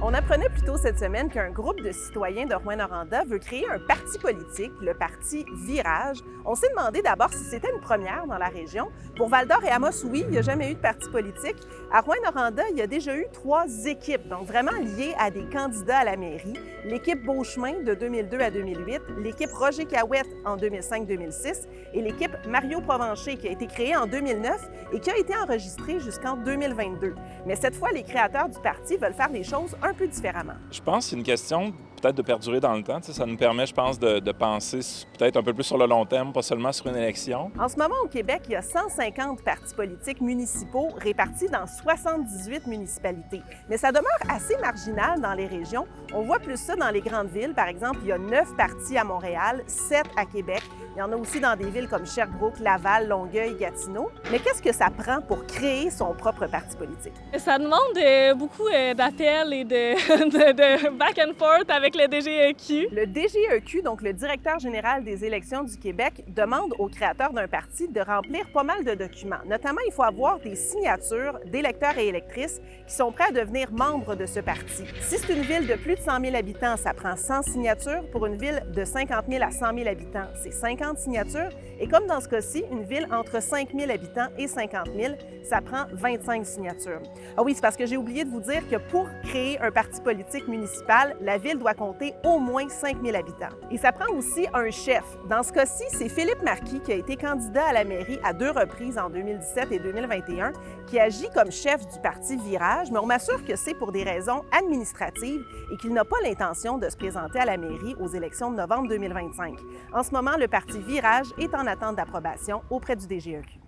On apprenait plus tôt cette semaine qu'un groupe de citoyens de Rouyn-Noranda veut créer un parti politique, le parti Virage. On s'est demandé d'abord si c'était une première dans la région. Pour Val-d'Or et Amos, oui, il n'y a jamais eu de parti politique. À Rouyn-Noranda, il y a déjà eu 3 équipes, donc vraiment liées à des candidats à la mairie. L'équipe Beauchemin de 2002 à 2008, l'équipe Roger Cahouette en 2005-2006 et l'équipe Mario Provencher qui a été créée en 2009 et qui a été enregistrée jusqu'en 2022. Mais cette fois, les créateurs du parti veulent faire les choses un peu différemment. Je pense que c'est une question peut-être de perdurer dans le temps. Ça nous permet, je pense, de penser peut-être un peu plus sur le long terme, pas seulement sur une élection. En ce moment, au Québec, il y a 150 partis politiques municipaux répartis dans 78 municipalités. Mais ça demeure assez marginal dans les régions. On voit plus ça dans les grandes villes. Par exemple, il y a 9 partis à Montréal, 7 à Québec. Il y en a aussi dans des villes comme Sherbrooke, Laval, Longueuil, Gatineau. Mais qu'est-ce que ça prend pour créer son propre parti politique? Ça demande beaucoup d'appels et de back and forth avec le DGEQ. Le DGEQ, donc le directeur général des élections du Québec, demande aux créateurs d'un parti de remplir pas mal de documents. Notamment, il faut avoir des signatures d'électeurs et électrices qui sont prêts à devenir membres de ce parti. Si c'est une ville de plus de 100 000 habitants, ça prend 100 signatures. Pour une ville de 50 000 à 100 000 habitants, c'est 50 signatures. Et comme dans ce cas-ci, une ville entre 5 000 habitants et 50 000, ça prend 25 signatures. Ah oui, c'est parce que j'ai oublié de vous dire que pour créer un parti politique municipal, la ville doit compter au moins 5 000 habitants. Et ça prend aussi un chef. Dans ce cas-ci, c'est Philippe Marquis qui a été candidat à la mairie à 2 reprises en 2017 et 2021, qui agit comme chef du parti Virage, mais on m'assure que c'est pour des raisons administratives et qu'il n'a pas l'intention de se présenter à la mairie aux élections de novembre 2025. En ce moment, le parti Virage est en attente d'approbation auprès du DGEQ.